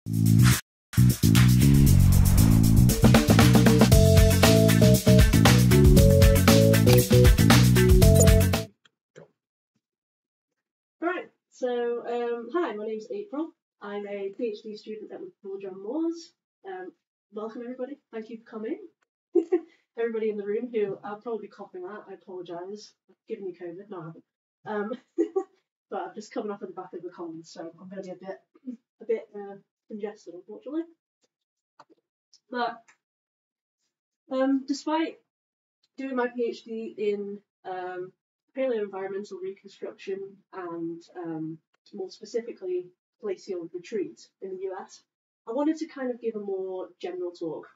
Right, so hi, my name's April. I'm a PhD student at Liverpool John Moores. Welcome everybody, thank you for coming. Everybody in the room who I'll probably be coughing at, I apologise. I've given you COVID, no I haven't. But I'm just coming off of the back of the cold, so I'm going to be a bit congested, unfortunately. But despite doing my PhD in paleoenvironmental reconstruction and more specifically glacial retreat in the US, I wanted to kind of give a more general talk.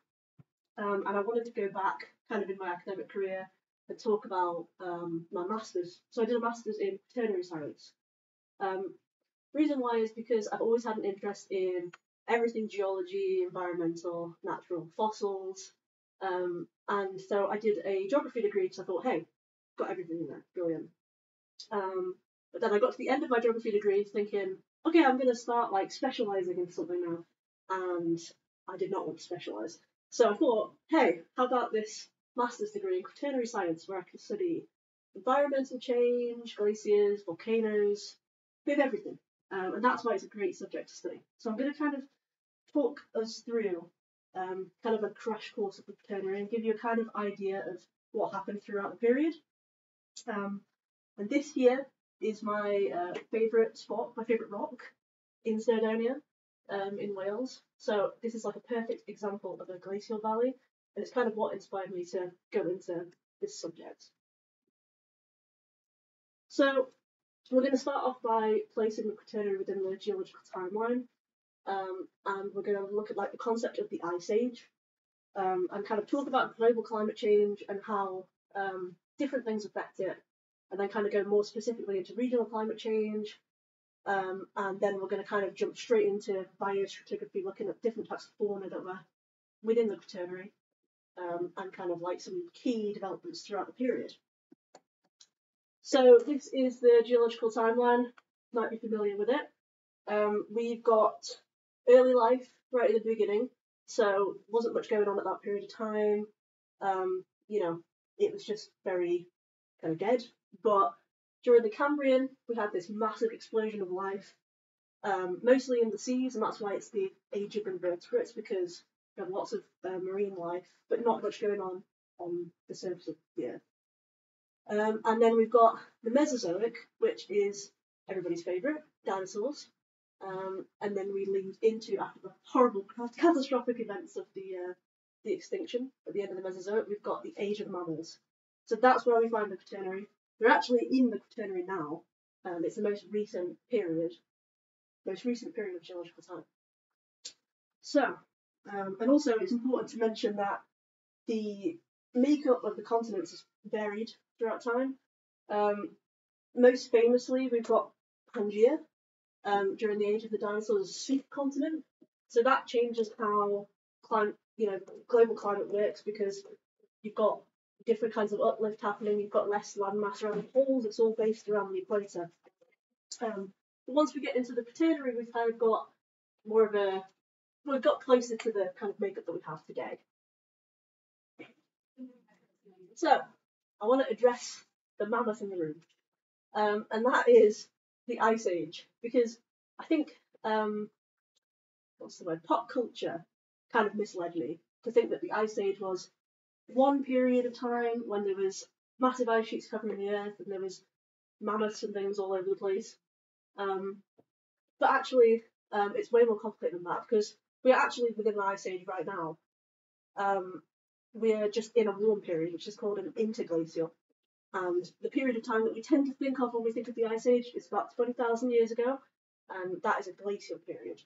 And I wanted to go back kind of in my academic career and talk about my master's. So I did a master's in Quaternary science. Reason why is because I've always had an interest in everything geology, environmental, natural, fossils. And so I did a geography degree because I thought, hey, got everything in there, brilliant. But then I got to the end of my geography degree thinking, okay, I'm going to start like specialising in something now. And I did not want to specialise. So I thought, hey, how about this master's degree in Quaternary science where I can study environmental change, glaciers, volcanoes, a bit of everything. And that's why it's a great subject to study. So I'm going to kind of talk us through kind of a crash course of the Quaternary and give you a kind of idea of what happened throughout the period. And this here is my favourite spot, my favourite rock in Snowdonia in Wales. So this is like a perfect example of a glacial valley, and it's kind of what inspired me to go into this subject. So we're going to start off by placing the Quaternary within the geological timeline, and we're going to look at like the concept of the Ice Age, and kind of talk about global climate change and how different things affect it, and then kind of go more specifically into regional climate change, and then we're going to kind of jump straight into biostratigraphy, looking at different types of fauna that were within the Quaternary, and kind of like some key developments throughout the period. So this is the geological timeline, might be familiar with it. We've got early life right at the beginning, so wasn't much going on at that period of time. You know, it was just very kind of dead. But during the Cambrian, we had this massive explosion of life, mostly in the seas, and that's why it's the age of invertebrates, because we have lots of marine life, but not much going on the surface of the earth. And then we've got the Mesozoic, which is everybody's favourite, dinosaurs. And then we lead into, after the horrible, catastrophic events of the extinction at the end of the Mesozoic, we've got the Age of Mammals. So that's where we find the Quaternary. We're actually in the Quaternary now. It's the most recent period of geological time. So, and also it's important to mention that the makeup of the continents has varied throughout time. Most famously, we've got Pangaea during the age of the dinosaurs, a supercontinent. So that changes how global climate works, because you've got different kinds of uplift happening. You've got less land mass around the poles. It's all based around the equator. But once we get into the Quaternary, we've kind of got more of we've got closer to the kind of makeup that we have today. So I want to address the mammoth in the room, and that is the Ice Age, because I think pop culture kind of misled me to think that the Ice Age was one period of time when there was massive ice sheets covering the earth and there was mammoths and things all over the place. But actually, it's way more complicated than that, because we're actually within the Ice Age right now. We're just in a warm period, which is called an interglacial. And the period of time that we tend to think of when we think of the Ice Age is about 20,000 years ago, and that is a glacial period.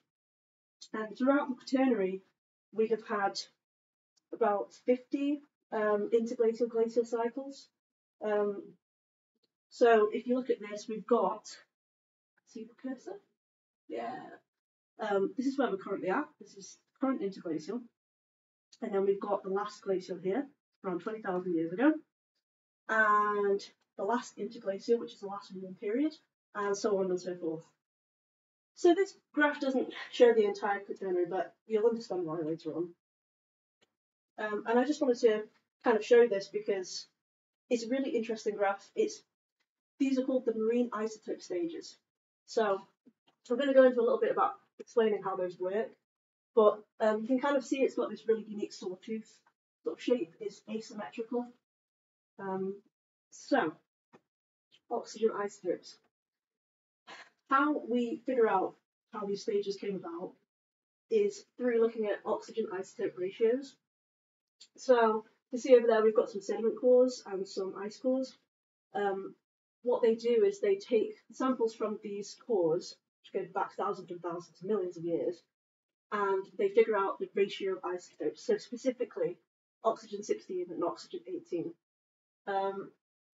And throughout the Quaternary, we have had about 50 interglacial glacial cycles. So if you look at this, we've got, see the cursor? Yeah. This is where we're currently at. This is current interglacial. And then we've got the last glacial here, around 20,000 years ago. And the last interglacial, which is the last warm period, and so on and so forth. So this graph doesn't show the entire Quaternary, but you'll understand why later on. And I just wanted to kind of show this because it's a really interesting graph. These are called the marine isotope stages. So I'm going to go into a little bit about explaining how those work, but you can kind of see it's got this really unique sawtooth sort of shape. It's asymmetrical. So oxygen isotopes. How we figure out how these stages came about is through looking at oxygen isotope ratios. So you see over there we've got some sediment cores and some ice cores. What they do is they take samples from these cores, which go back thousands and thousands, millions of years, and they figure out the ratio of isotopes. So specifically, oxygen-16 and oxygen-18.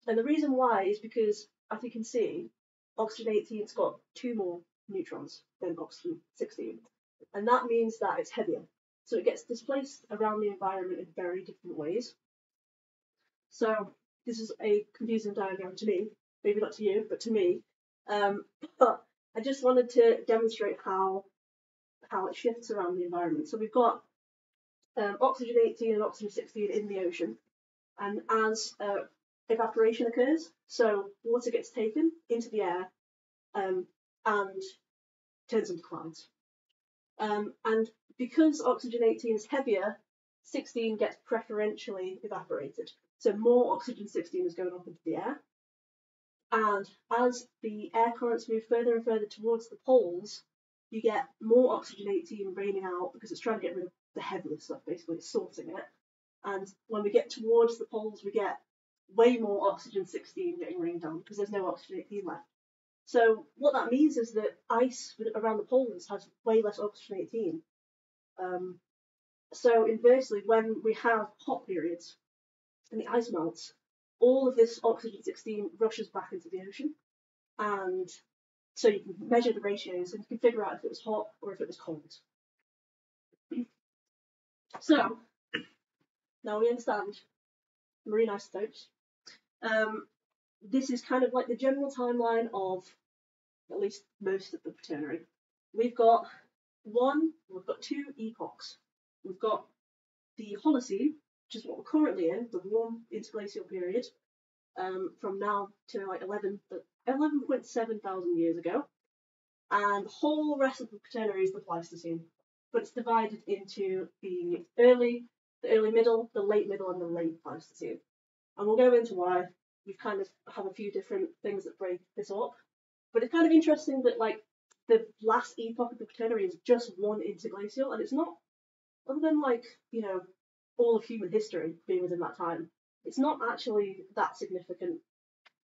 And the reason why is because, as you can see, oxygen-18's got 2 more neutrons than oxygen-16, and that means that it's heavier. So it gets displaced around the environment in very different ways. So this is a confusing diagram to me, maybe not to you, but to me. But I just wanted to demonstrate how it shifts around the environment. So we've got oxygen-18 and oxygen-16 in the ocean, and as evaporation occurs, so water gets taken into the air and turns into clouds. And because oxygen-18 is heavier, 16 gets preferentially evaporated. So more oxygen-16 is going up into the air. And as the air currents move further and further towards the poles, you get more oxygen-18 raining out because it's trying to get rid of the heavier stuff, basically, it's sorting it. And when we get towards the poles, we get way more oxygen-16 getting rained down because there's no oxygen-18 left. So what that means is that ice around the poles has way less oxygen-18. So inversely, when we have hot periods and the ice melts, all of this oxygen-16 rushes back into the ocean. And so you can measure the ratios and you can figure out if it was hot or if it was cold. So now we understand marine isotopes. This is kind of like the general timeline of at least most of the Quaternary. We've got 2 epochs. We've got the Holocene, which is what we're currently in, the warm interglacial period, from now to like 11.7 thousand years ago. And the whole rest of the Quaternary is the Pleistocene, but it's divided into the early middle, the late middle, and the late Pleistocene. And we'll go into why. We kind of have a few different things that break this up. But it's kind of interesting that like the last epoch of the Quaternary is just one interglacial, and it's not, other than like, all of human history being within that time, it's not actually that significant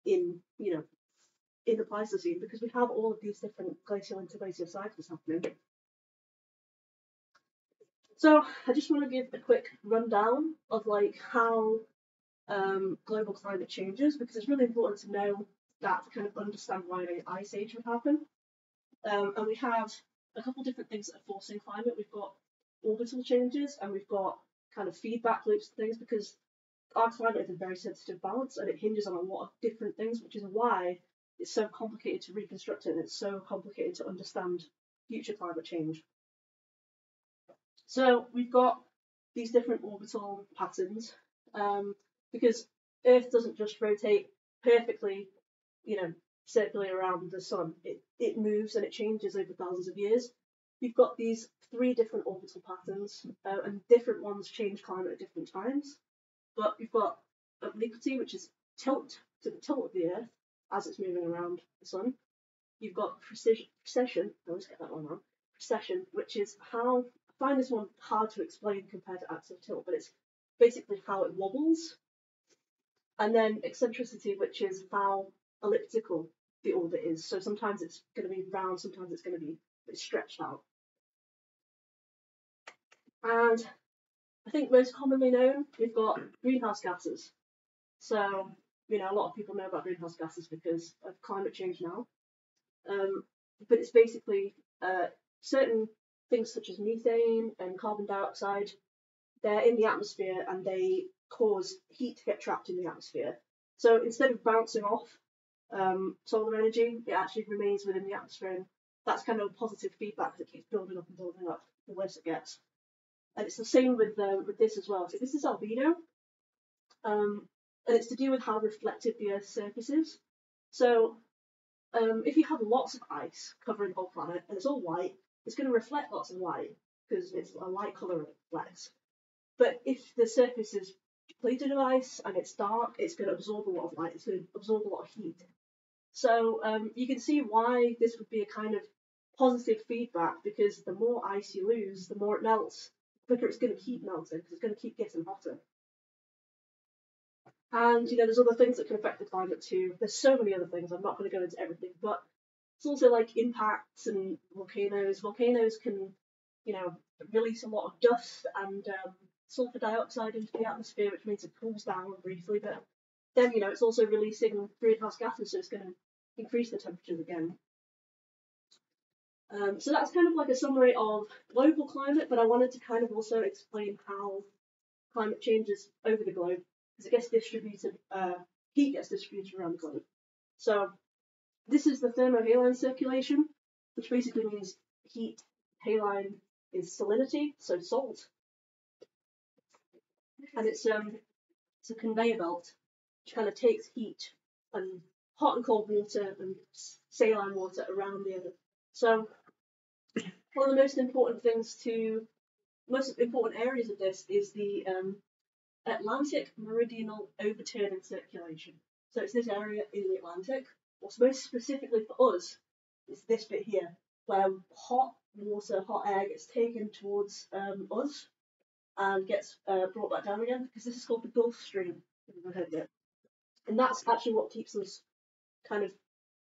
in the Pleistocene because we have all of these different glacial interglacial cycles happening. So I just want to give a quick rundown of like how global climate changes, because it's really important to know that to kind of understand why an ice age would happen. And we have a couple different things that are forcing climate. We've got orbital changes and we've got kind of feedback loops and things, because our climate is a very sensitive balance and it hinges on a lot of different things, which is why it's so complicated to reconstruct it and it's so complicated to understand future climate change. So we've got these different orbital patterns, because Earth doesn't just rotate perfectly, circularly around the sun. It moves and it changes over thousands of years. We've got these 3 different orbital patterns, and different ones change climate at different times. But we've got obliquity, which is tilt to the tilt of the Earth as it's moving around the sun. You've got precession, I always get that one wrong, precession, which is how, I find this one hard to explain compared to axial tilt, but it's basically how it wobbles. And then eccentricity, which is how elliptical the orbit is. So sometimes it's going to be round, sometimes it's going to be a bit stretched out. And I think most commonly known, we've got greenhouse gases. So, a lot of people know about greenhouse gases because of climate change now. But it's basically certain things such as methane and carbon dioxide, they're in the atmosphere and they cause heat to get trapped in the atmosphere. So instead of bouncing off solar energy, it actually remains within the atmosphere and that's kind of positive feedback that keeps building up and building up the worse it gets. And it's the same with this as well. So this is albedo, and it's to do with how reflective the Earth's surface is. So if you have lots of ice covering the whole planet and it's all white, it's going to reflect lots of light because it's a light colour it reflects. But if the surface is depleted of ice and it's dark, it's going to absorb a lot of light. It's going to absorb a lot of heat. So you can see why this would be a kind of positive feedback, because the more ice you lose, the more it melts, the quicker it's going to keep melting because it's going to keep getting hotter. And there's other things that can affect the climate too. There's so many other things. I'm not going to go into everything, but it's also like impacts and volcanoes. Volcanoes can, release a lot of dust and sulfur dioxide into the atmosphere, which means it cools down briefly. But then, it's also releasing greenhouse gases, so it's going to increase the temperatures again. So that's kind of like a summary of global climate, but I wanted to kind of also explain how climate changes over the globe, because it gets distributed, heat gets distributed around the globe. So this is the thermohaline circulation, which basically means heat. Haline is salinity, so salt. And it's a conveyor belt, which kind of takes heat and hot and cold water and saline water around the Earth. So one of the most important areas of this is the Atlantic meridional overturning circulation. So it's this area in the Atlantic. What's most specifically for us is this bit here, where hot water, hot air gets taken towards us and gets brought back down again, because this is called the Gulf Stream, if you've ever heard of it. And that's actually what keeps us kind of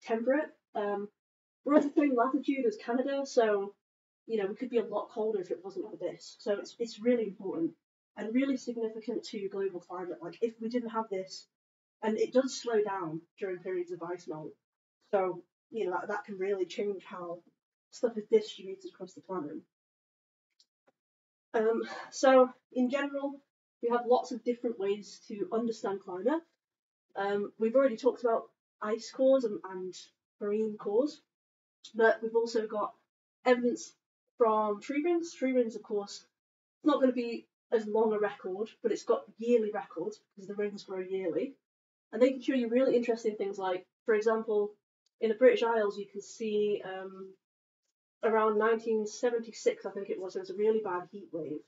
temperate. We're at the same latitude as Canada, so we could be a lot colder if it wasn't for this. So it's really important and really significant to global climate. Like if we didn't have this, and it does slow down during periods of ice melt, so that can really change how stuff is distributed across the planet. So in general, we have lots of different ways to understand climate. We've already talked about ice cores and marine cores, but we've also got evidence from tree rings. Tree rings, of course, it's not going to be as long a record, but it's got yearly records because the rings grow yearly. And they can show you really interesting things like, for example, in the British Isles, you can see around 1976, I think it was, there was a really bad heat wave.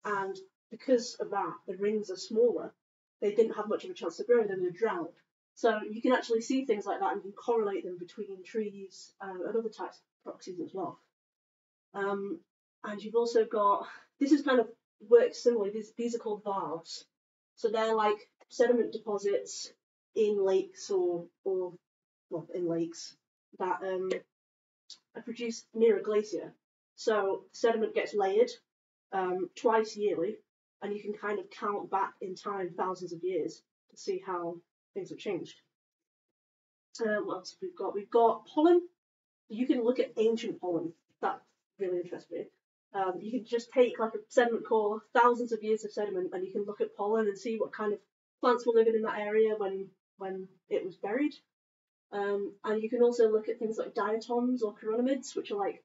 And because of that, the rings are smaller. They didn't have much of a chance to grow, and then they drowned. So you can actually see things like that, and you can correlate them between trees and other types of proxies as well. And you've also got, this is kind of works similarly. These are called varves. So they're like sediment deposits in lakes or in lakes that are produced near a glacier. So sediment gets layered twice yearly, and you can kind of count back in time thousands of years to see how things have changed. What else have we got? We've got pollen. You can look at ancient pollen. That really interests me. You can just take like a sediment core, thousands of years of sediment, and you can look at pollen and see what kind of plants were living in that area when it was buried. And you can also look at things like diatoms or chironomids, which are like,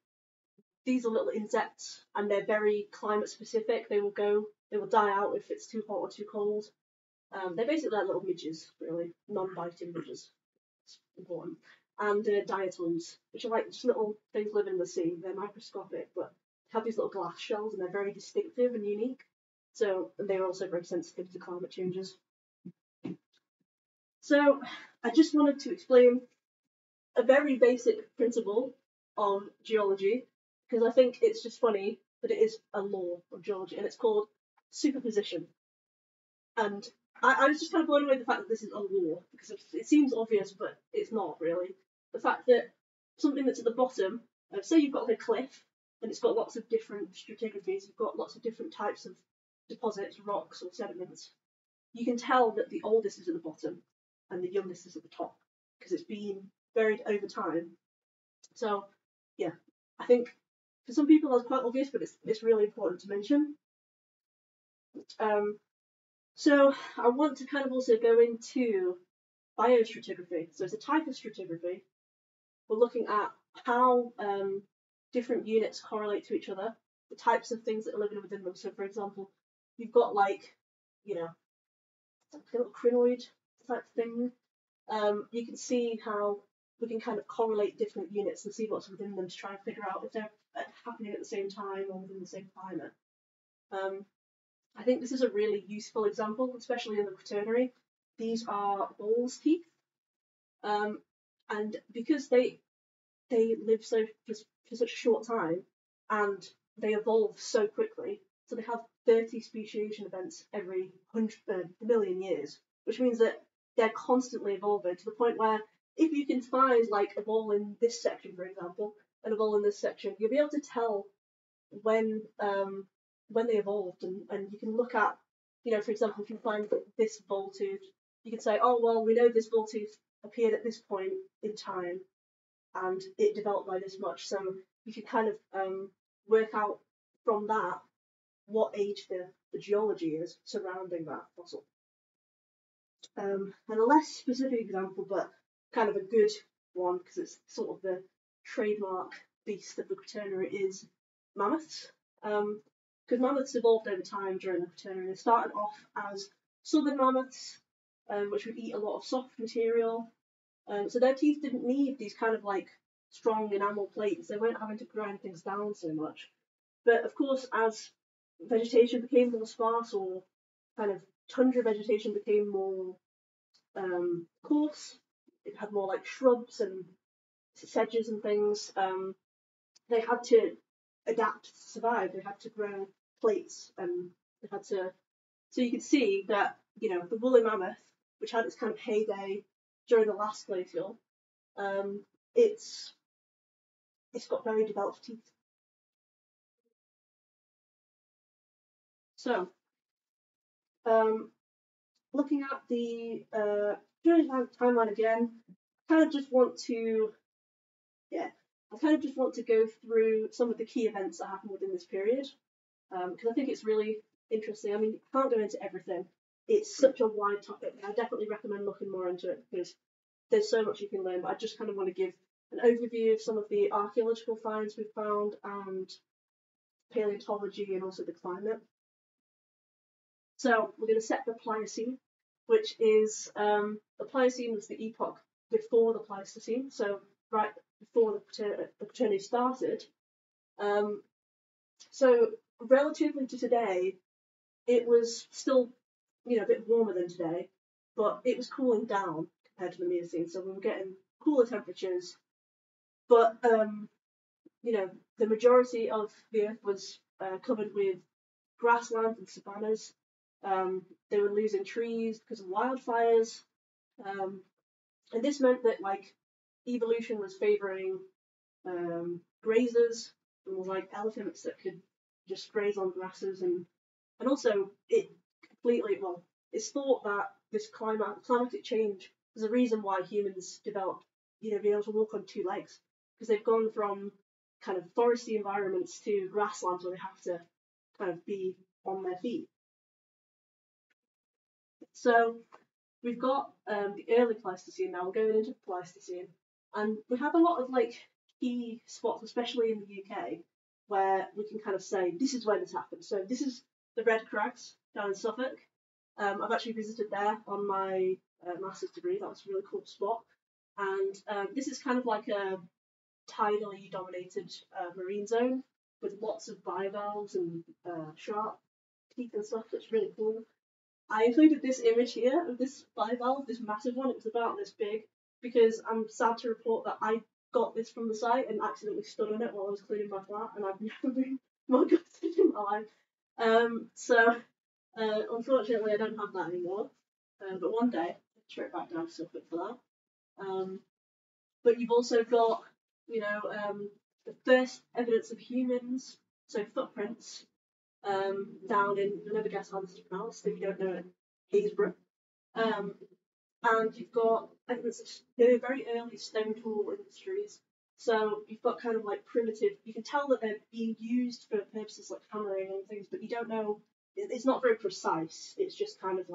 these are little insects, and they're very climate specific. They will die out if it's too hot or too cold. They're basically like little midges, really, non-biting midges. It's important. And diatoms, which are like just little things living in the sea. They're microscopic, but have these little glass shells, and they're very distinctive and unique. So they're also very sensitive to climate changes. So I just wanted to explain a very basic principle of geology, because I think it's just funny that it is a law of geology, and it's called superposition. And I was just kind of blown away with the fact that this is a law, because it seems obvious, but it's not really. The fact that something that's at the bottom, say you've got like a cliff, and it's got lots of different stratigraphies, you've got lots of different types of deposits, rocks or sediments, you can tell that the oldest is at the bottom and the youngest is at the top, because it's been buried over time. So yeah, I think for some people that's quite obvious, but it's really important to mention. So I want to kind of also go into biostratigraphy. So it's a type of stratigraphy. We're looking at how different units correlate to each other, the types of things that are living within them. So, for example, you've got like, you know, a little crinoid type thing. You can see how we can kind of correlate different units and see what's within them to try and figure out if they're happening at the same time or within the same climate. I think this is a really useful example, especially in the Quaternary. These are bull's teeth, and because they live for such a short time and they evolve so quickly, so they have 30 speciation events every 100 million years, which means that they're constantly evolving to the point where if you can find like a ball in this section, for example, and a ball in this section, you'll be able to tell when they evolved, and you can look at, for example, if you find this bull tooth, you can say, oh well, we know this bull tooth appeared at this point in time and it developed by this much, so you can kind of work out from that what age the geology is surrounding that fossil. And a less specific example, but kind of a good one because it's sort of the trademark beast of the Quaternary, is mammoths. Because mammoths evolved over time during the Quaternary. They started off as southern mammoths, which would eat a lot of soft material. So their teeth didn't need these kind of like strong enamel plates. They weren't having to grind things down so much. But of course, as vegetation became more sparse, or kind of tundra vegetation became more coarse, it had more like shrubs and sedges and things, they had to adapt to survive. They had to grow plates, and they had to. So you can see that the woolly mammoth, which had its kind of heyday during the last glacial, it's got very developed teeth. So, looking at the timeline again, I kind of just want to go through some of the key events that happened within this period, because I think it's really interesting. I mean, I can't go into everything. It's such a wide topic, and I definitely recommend looking more into it because there's so much you can learn. But I just kind of want to give an overview of some of the archaeological finds we've found and paleontology and also the climate. So we're going to set the Pliocene, which is the Pliocene was the epoch before the Pleistocene, so right before the Quaternary started. So relatively to today, it was still a bit warmer than today, but it was cooling down compared to the Miocene. So we were getting cooler temperatures, but the majority of the Earth was covered with grasslands and savannas. They were losing trees because of wildfires, and this meant that evolution was favoring grazers, and like elephants that could just graze on grasses, and also it's thought that this climatic change is the reason why humans developed being able to walk on two legs, because they've gone from kind of foresty environments to grasslands where they have to kind of be on their feet. So we've got the early Pleistocene now. We're going into the Pleistocene, and we have a lot of key spots, especially in the UK, where we can kind of say this is where this happened. So this is the Red Crags down in Suffolk. I've actually visited there on my master's degree. That was a really cool spot. And this is kind of like a tidally dominated marine zone with lots of bivalves and shark teeth and stuff. That's really cool. I included this image here of this bivalve, this massive one. It was about this big, because I'm sad to report that I got this from the site and accidentally stood on it while I was cleaning my flat, and I've never been more gutted in my life. So unfortunately, I don't have that anymore. But one day, straight back down to Suffolk for that. But you've also got, the first evidence of humans, so footprints, down in, you'll never guess how this is pronounced if you don't know it, Haysborough. And you've got evidence of very early stone tool industries. So you've got kind of primitive, you can tell that they're being used for purposes like hammering and things, but you don't know, it's not very precise. It's just kind of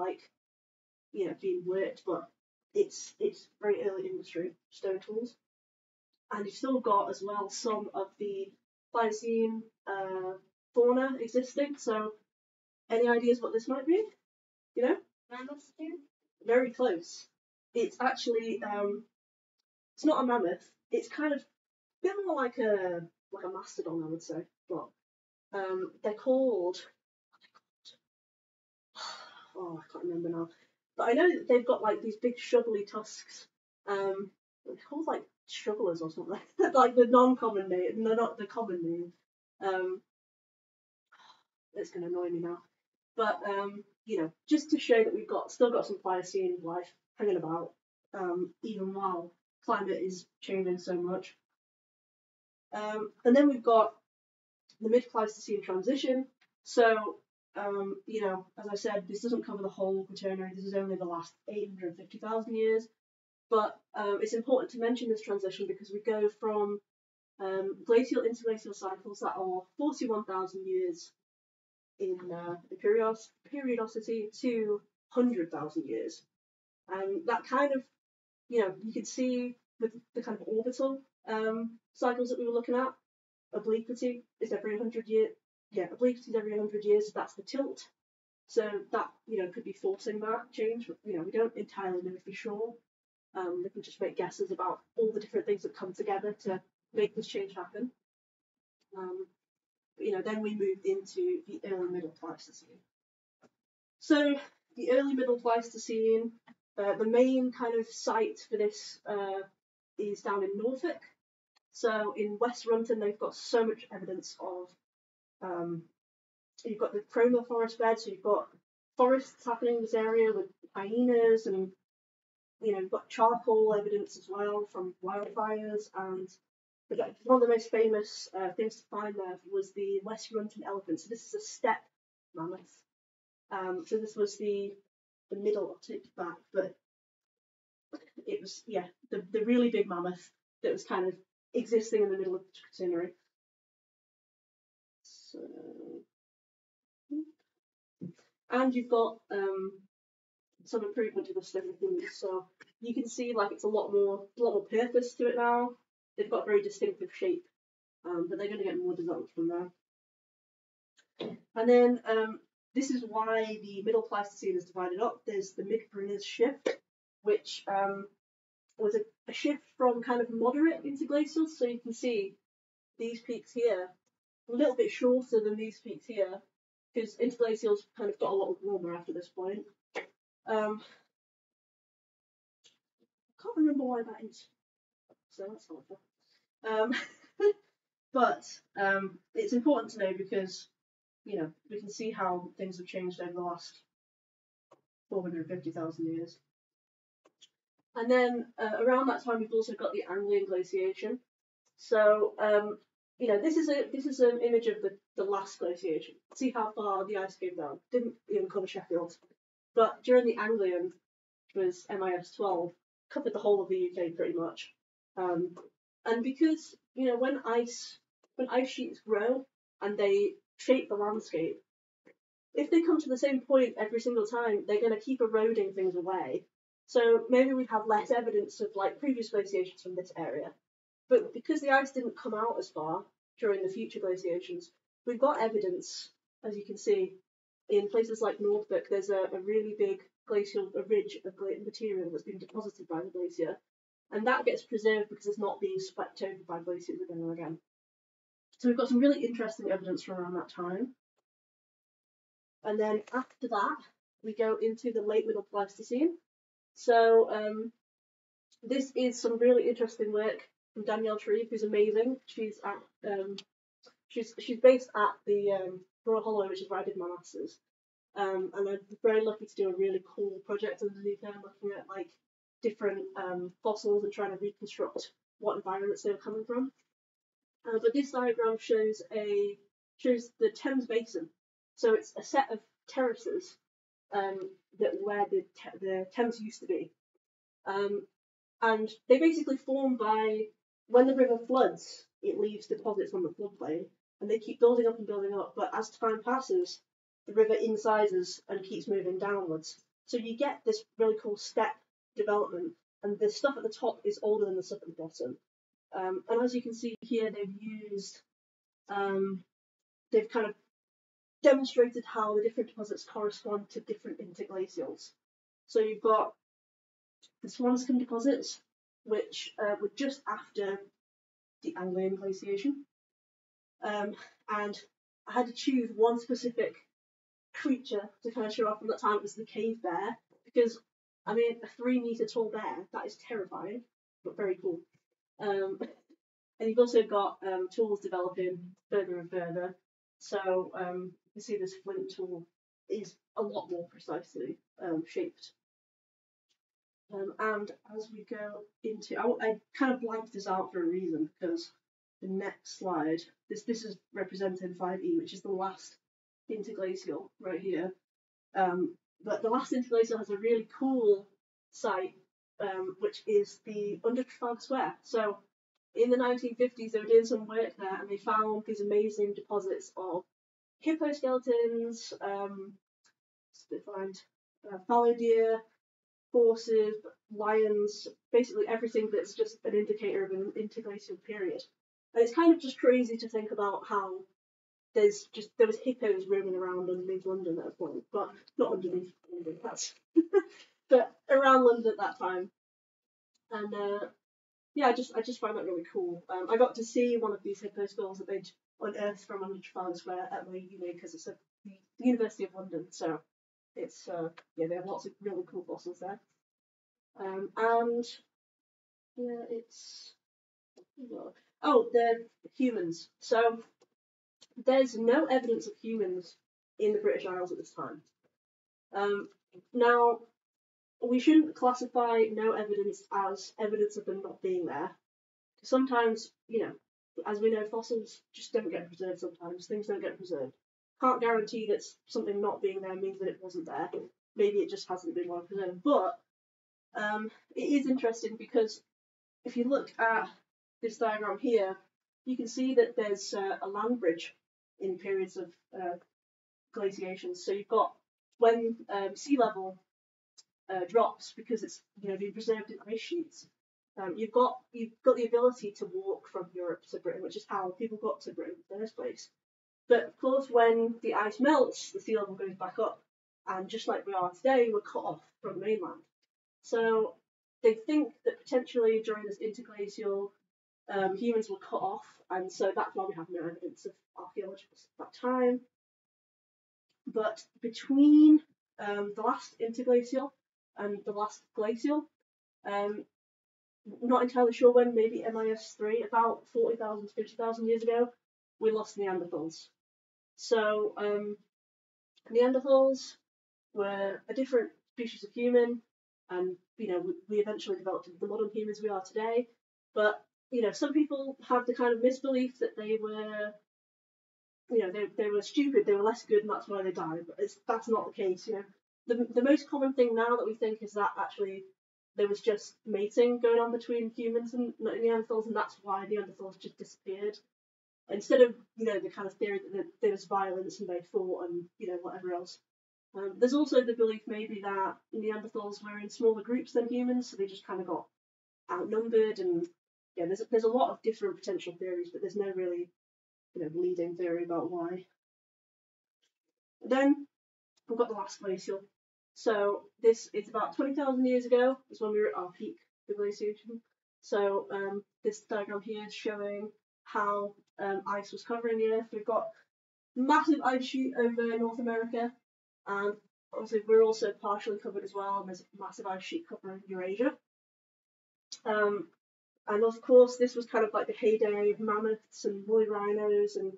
being worked, but it's very early industry, stone tools. and you've still got as well some of the Pliocene fauna existing. So, any ideas what this might be? You know? Mammoth too? Very close. It's actually it's not a mammoth. It's kind of a bit more like a mastodon, I would say. But they're called. Oh, I can't remember now. But I know that they've got like these big shovelly tusks. They're called like shovelers or something. Like the non-common name, no, not the common name. It's going to annoy me now. But you know, just to show that we've still got some Pliocene life hanging about, even while climate is changing so much. And then we've got the mid-Pleistocene transition. So, you know, as I said, this doesn't cover the whole Quaternary. This is only the last 850,000 years. But it's important to mention this transition because we go from glacial interglacial cycles that are 41,000 years in periodicity to 100,000 years. And that kind of, you know, you can see with the kind of orbital cycles that we were looking at, obliquity is every 100 years. Yeah, obliquity is every 100 years. That's the tilt. So that, you know, could be forcing that change. You know, we don't entirely know for sure. We can just make guesses about all the different things that come together to make this change happen. But, you know, then we moved into the early middle Pleistocene. So the early middle Pleistocene, the main kind of site for this is down in Norfolk. So in West Runton, they've got so much evidence of. You've got the chromo forest bed, so you've got forests happening in this area with hyenas, and you know, you've got charcoal evidence as well from wildfires. And one of the most famous things to find there was the West Runton elephant. So this is a steppe mammoth. So this was the middle. I'll take it back, but it was the really big mammoth that was kind of existing in the middle of the Quaternary. So, and you've got some improvement to the stuff. So you can see like it's a lot more purpose to it now. They've got a very distinctive shape, but they're going to get more developed from there. And then this is why the middle Pleistocene is divided up. There's the mid-Brenner's shift, which was a shift from kind of moderate interglacial. So you can see these peaks here a little bit shorter than these peaks here, because interglacials kind of got a lot warmer after this point. I can't remember why that is, so that's helpful. But it's important to know because, you know, we can see how things have changed over the last 450,000 years. And then around that time, we've also got the Anglian glaciation. So, you know, this is an image of the last glaciation. See how far the ice came down. Didn't even cover Sheffield, but during the Anglian, which was MIS 12, covered the whole of the UK pretty much. And because, you know, when ice sheets grow and they shape the landscape, if they come to the same point every single time, they're going to keep eroding things away. So maybe we have less evidence of like previous glaciations from this area. But because the ice didn't come out as far during the future glaciations, we've got evidence, as you can see, in places like Norfolk. There's a really big glacial ridge of material that's been deposited by the glacier, and that gets preserved because it's not being swept over by glaciers again and again. So we've got some really interesting evidence from around that time. And then after that, we go into the late middle Pleistocene. So this is some really interesting work from Danielle Shreve, who's amazing. She's based at the Borough Hollow, which is where I did my masters. And I'm very lucky to do a really cool project underneath there, looking at like different fossils and trying to reconstruct what environments they were coming from. But this diagram shows the Thames Basin. So it's a set of terraces where the Thames used to be. And they basically form by when the river floods, it leaves deposits on the floodplain, and they keep building up and building up. But as time passes, the river incisors and keeps moving downwards. So you get this really cool step development, and the stuff at the top is older than the stuff at the bottom. And as you can see here, they've kind of demonstrated how the different deposits correspond to different interglacials. So you've got the Swanscombe deposits, which were just after the Anglian glaciation. And I had to choose one specific creature to kind of show off from that time. It was the cave bear, because, I mean, a 3-meter tall bear, that is terrifying, but very cool. And you've also got tools developing further and further. So you see this flint tool is a lot more precisely shaped. And as we go into, I kind of blanked this out for a reason, because the next slide, this is representing 5E, which is the last interglacial right here. But the last interglacial has a really cool site, which is the under Trafalgar Square. So in the 1950s, they were doing some work there, and they found these amazing deposits of hippo skeletons, fallow deer, horses, lions, basically everything that's just an indicator of an interglacial period. And it's kind of just crazy to think about how there was hippos roaming around underneath London at a point, but not underneath London, but around London at that time. And yeah, I just find that really cool. I got to see one of these hippo skulls that they'd unearthed from under Trafalgar Square at my uni, because it's at the University of London, so it's yeah, they have lots of really cool fossils there. And yeah, it's they're humans. So there's no evidence of humans in the British Isles at this time. Now, we shouldn't classify no evidence as evidence of them not being there. Sometimes, as we know, fossils just don't get preserved sometimes. Things don't get preserved. Can't guarantee that something not being there means that it wasn't there. Maybe it just hasn't been well preserved. But it is interesting, because if you look at this diagram here, you can see that there's a land bridge in periods of glaciations. So you've got when sea level drops, because it's being preserved in ice sheets. You've got the ability to walk from Europe to Britain, which is how people got to Britain in the first place. But of course, when the ice melts, the sea level goes back up, and just like we are today, we're cut off from the mainland. So they think that potentially during this interglacial, humans were cut off, and so that's why we have no evidence of archaeological at that time. But between the last interglacial and the last glacial, not entirely sure when, maybe MIS3, about 40,000 to 50,000 years ago, we lost Neanderthals. So Neanderthals were a different species of human, and we eventually developed into the modern humans we are today. But some people have the kind of misbelief that they were, they were stupid, they were less good, and that's why they died. But that's not the case. The most common thing now that we think is that actually there was just mating going on between humans and Neanderthals, and that's why Neanderthals just disappeared. Instead of the kind of theory that there was violence and they fought and whatever else. There's also the belief maybe that Neanderthals were in smaller groups than humans, so they just kind of got outnumbered, and yeah, there's a lot of different potential theories, but there's no really leading theory about why. Then we've got the last glacial. So this is about 20,000 years ago, is when we were at our peak of glaciation. So this diagram here is showing how ice was covering the Earth. We've got massive ice sheet over North America, and obviously we're also partially covered as well, and there's a massive ice sheet covering Eurasia. And of course, this was kind of like the heyday of mammoths and woolly rhinos and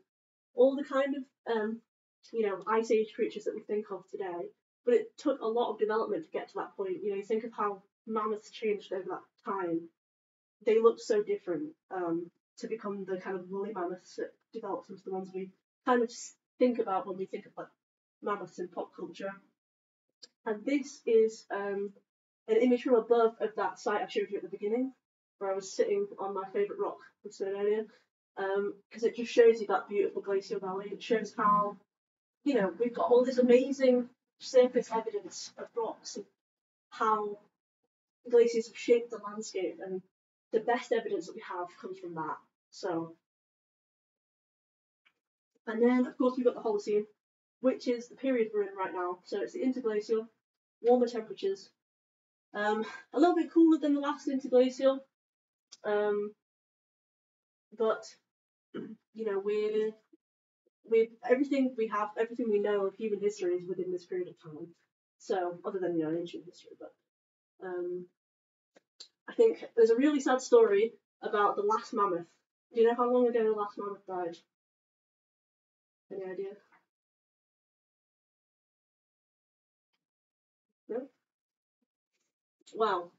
all the kind of ice age creatures that we think of today. But it took a lot of development to get to that point. You think of how mammoths changed over that time. They looked so different to become the kind of woolly mammoths that developed into the ones we kind of think about when we think of like mammoths in pop culture. And this is an image from above of that site I showed you at the beginning, where I was sitting on my favourite rock with said earlier, because it just shows you that beautiful glacial valley. It shows how, we've got all this amazing surface evidence of rocks and how glaciers have shaped the landscape. And the best evidence that we have comes from that. So, and then of course we've got the Holocene, which is the period we're in right now. So it's the interglacial, warmer temperatures, a little bit cooler than the last interglacial, but you know we're everything we know of human history is within this period of time. So other than ancient history, but I think there's a really sad story about the last mammoth. Do you know how long ago the last mammoth died? Any idea? No? Wow.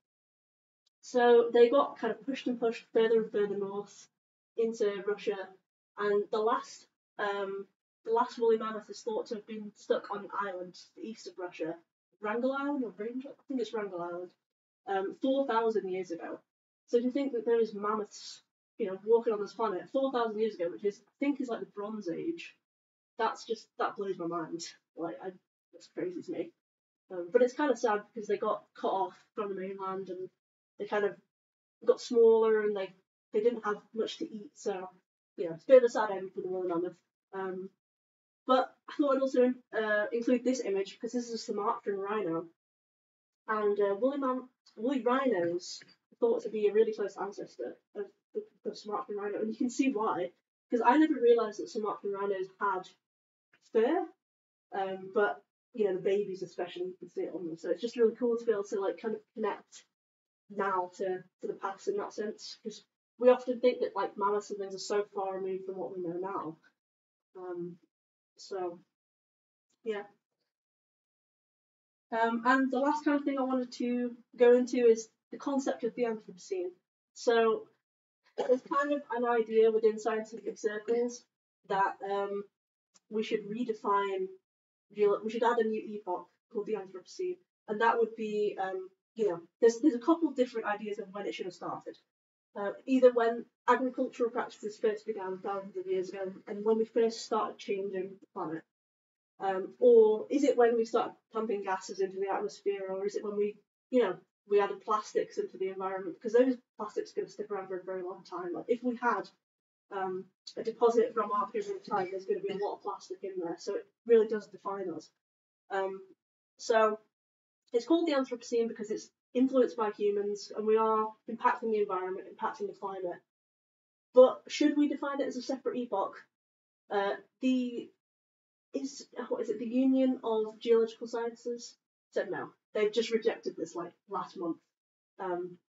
So they got kind of pushed and pushed further and further north into Russia, and the last woolly mammoth is thought to have been stuck on an island to the east of Russia, Wrangel Island or Ranger? I think it's Wrangel Island, 4,000 years ago. So to think that there is mammoths, walking on this planet 4,000 years ago, which is I think is like the Bronze Age, that blows my mind. That's crazy to me. But it's kind of sad because they got cut off from the mainland and they kind of got smaller and they didn't have much to eat. So, it's a bit of a sad end for the woolly mammoth. But I thought I'd also include this image because this is a Sumatran rhino. And woolly rhinos are thought to be a really close ancestor of the Sumatran rhino. And you can see why. Because I never realised that Sumatran rhinos had fur. But the babies especially, you can see it on them. So it's just really cool to be able to kind of connect now to the past in that sense, because we often think that mammoths and things are so far removed from what we know now. So yeah. And the last kind of thing I wanted to go into is the concept of the Anthropocene. So there's kind of an idea within scientific circles that we should redefine. We should add a new epoch called the Anthropocene, and that would be, there's a couple different ideas of when it should have started. Either when agricultural practices first began thousands of years ago, and when we first started changing the planet, or is it when we started pumping gases into the atmosphere, or is it when we added plastics into the environment? Because those plastics are going to stick around for a very long time. If we had a deposit from our period of time, there's going to be a lot of plastic in there, so it really does define us. So it's called the Anthropocene because it's influenced by humans, and we are impacting the environment, impacting the climate. But should we define it as a separate epoch? The Union of Geological Sciences said no. They've just rejected this last month.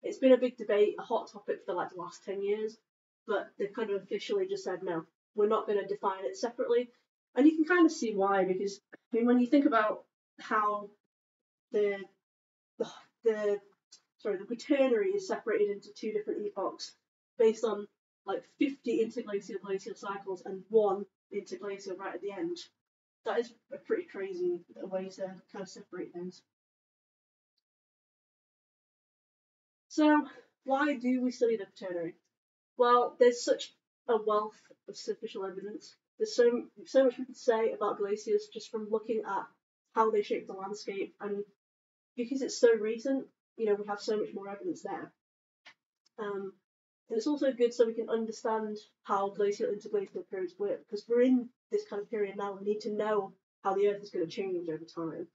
It's been a big debate, a hot topic for the last 10 years. But they've kind of officially just said, no, we're not going to define it separately. And you can kind of see why, because when you think about how the Quaternary is separated into two different epochs based on 50 interglacial glacial cycles and one interglacial right at the end, that is a pretty crazy way to kind of separate things. So why do we study the Quaternary? Well, there's such a wealth of superficial evidence. There's so much we can say about glaciers just from looking at how they shape the landscape, and because it's so recent, we have so much more evidence there. And it's also good so we can understand how glacial interglacial periods work, because we're in this kind of period now. We need to know how the Earth is going to change over time.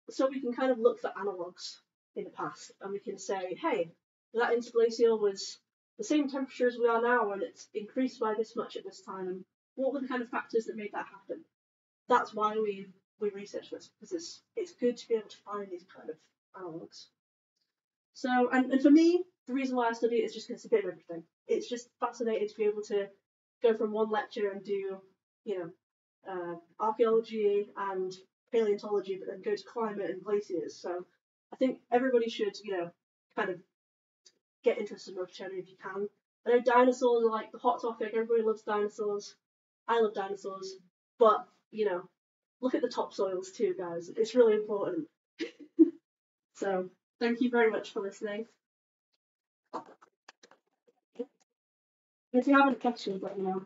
So we can kind of look for analogues in the past, and we can say, hey, that interglacial was the same temperature as we are now, and it's increased by this much at this time. And what were the kind of factors that made that happen? That's why we research this, because it's good to be able to find these kind of analogues. So, and for me, the reason why I study it is just because it's a bit of everything. It's just fascinating to be able to go from one lecture and do, archaeology and paleontology, but then go to climate and glaciers. So I think everybody should, kind of get interested in Quaternary if you can. I know dinosaurs are the hot topic. Everybody loves dinosaurs. I love dinosaurs. But, look at the topsoils too, guys. It's really important. So, thank you very much for listening. If you have any questions, let me know.